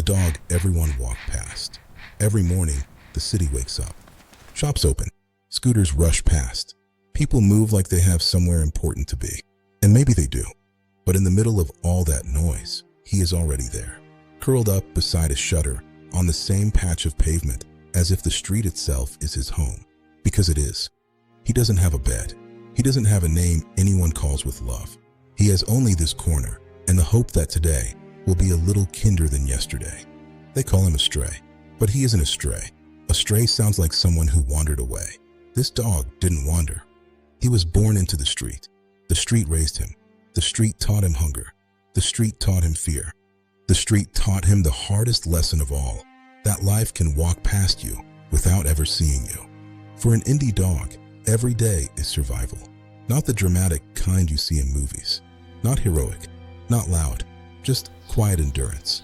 dog everyone walked past. Every morning, the city wakes up. Shops open. Scooters rush past. People move like they have somewhere important to be. And maybe they do. But in the middle of all that noise, he is already there, curled up beside a shutter on the same patch of pavement as if the street itself is his home. Because it is. He doesn't have a bed. He doesn't have a name anyone calls with love. He has only this corner and the hope that today will be a little kinder than yesterday. They call him a stray, but he isn't a stray. A stray sounds like someone who wandered away. This dog didn't wander. He was born into the street. The street raised him. The street taught him hunger. The street taught him fear. The street taught him the hardest lesson of all, that life can walk past you without ever seeing you. For an indie dog, every day is survival. Not the dramatic kind you see in movies. Not heroic. Not loud. Just quiet endurance.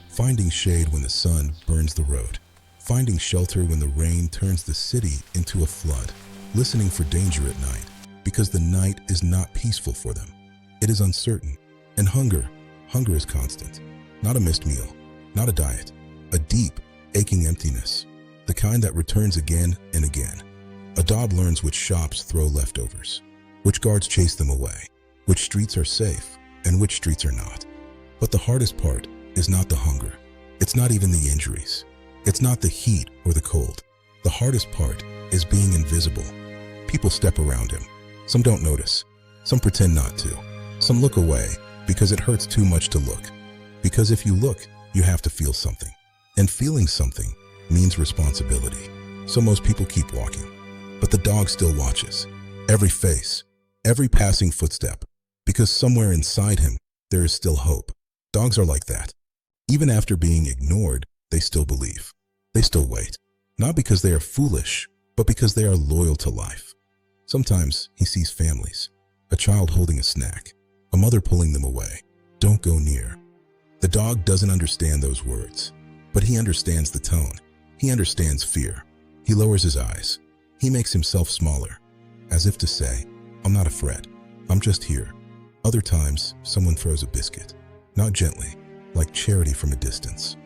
Finding shade when the sun burns the road. Finding shelter when the rain turns the city into a flood. Listening for danger at night, because the night is not peaceful for them. It is uncertain. And hunger is constant. Not a missed meal. Not a diet. A deep, aching emptiness. The kind that returns again and again. A dog learns which shops throw leftovers, which guards chase them away, which streets are safe and which streets are not. But the hardest part is not the hunger. It's not even the injuries. It's not the heat or the cold. The hardest part is being invisible. People step around him. Some don't notice. Some pretend not to. Some look away because it hurts too much to look. Because if you look, you have to feel something. And feeling something means responsibility. So most people keep walking. But the dog still watches. Every face, every passing footstep. Because somewhere inside him, there is still hope. Dogs are like that. Even after being ignored, they still believe. They still wait. Not because they are foolish, but because they are loyal to life. Sometimes he sees families. A child holding a snack. A mother pulling them away. Don't go near. The dog doesn't understand those words. But he understands the tone. He understands fear. He lowers his eyes. He makes himself smaller. As if to say, I'm not a threat. I'm just here. Other times, someone throws a biscuit. Not gently, like charity from a distance.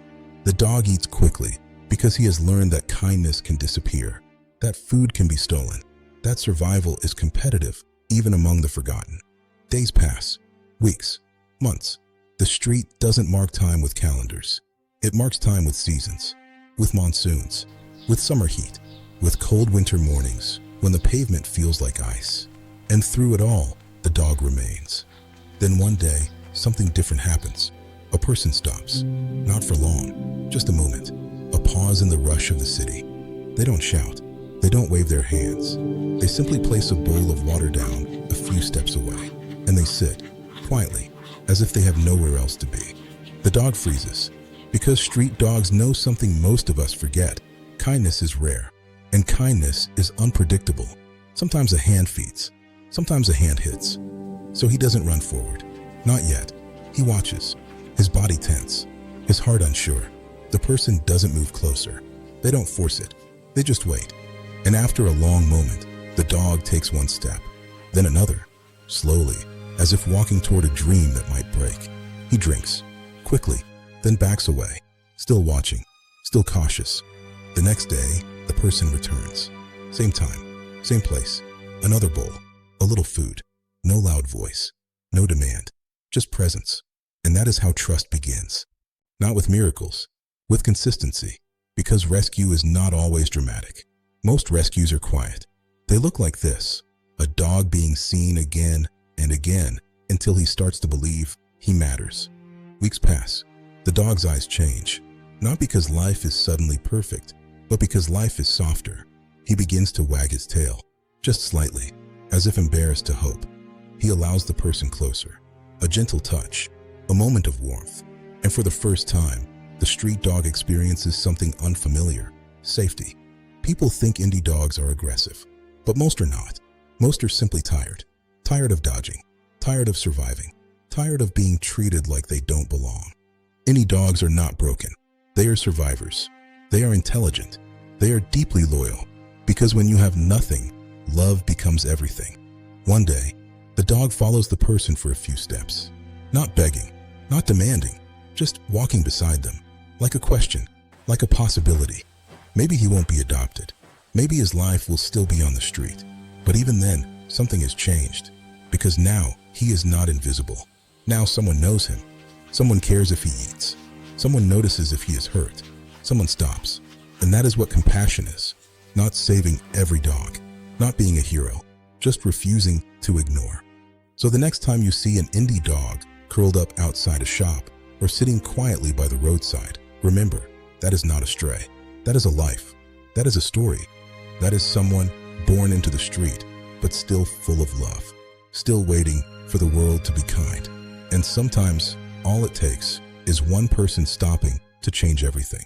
The dog eats quickly because he has learned that kindness can disappear, that food can be stolen, that survival is competitive even among the forgotten. Days pass, weeks, months. The street doesn't mark time with calendars. It marks time with seasons, with monsoons, with summer heat, with cold winter mornings when the pavement feels like ice. And through it all, the dog remains. Then one day, something different happens. A person stops, not for long, just a moment, a pause in the rush of the city. They don't shout, they don't wave their hands. They simply place a bowl of water down a few steps away, and they sit, quietly, as if they have nowhere else to be. The dog freezes, because street dogs know something most of us forget. Kindness is rare, and kindness is unpredictable. Sometimes a hand feeds, sometimes a hand hits. So he doesn't run forward, not yet. He watches. His body tense, his heart unsure. The person doesn't move closer. They don't force it. They just wait. And after a long moment, the dog takes one step, then another, slowly, as if walking toward a dream that might break. He drinks, quickly, then backs away, still watching, still cautious. The next day, the person returns. Same time, same place, another bowl, a little food, no loud voice, no demand, just presence. And that is how trust begins. Not with miracles, with consistency, because rescue is not always dramatic. Most rescues are quiet. They look like this, a dog being seen again and again until he starts to believe he matters. Weeks pass. The dog's eyes change, not because life is suddenly perfect, but because life is softer. He begins to wag his tail, just slightly, as if embarrassed to hope. He allows the person closer. A gentle touch. A moment of warmth, and for the first time, the street dog experiences something unfamiliar, safety. People think indie dogs are aggressive, but most are not. Most are simply tired. Tired of dodging, tired of surviving, tired of being treated like they don't belong. Indie dogs are not broken. They are survivors. They are intelligent. They are deeply loyal, because when you have nothing, love becomes everything. One day, the dog follows the person for a few steps, not begging, not demanding, just walking beside them. like a question, like a possibility. Maybe he won't be adopted. Maybe his life will still be on the street. But even then, something has changed. Because now, he is not invisible. Now someone knows him. Someone cares if he eats. Someone notices if he is hurt. Someone stops. And that is what compassion is. Not saving every dog. Not being a hero. Just refusing to ignore. So the next time you see an indie dog curled up outside a shop or sitting quietly by the roadside, remember, that is not a stray. That is a life. That is a story. That is someone born into the street, but still full of love. Still waiting for the world to be kind. And sometimes all it takes is one person stopping to change everything.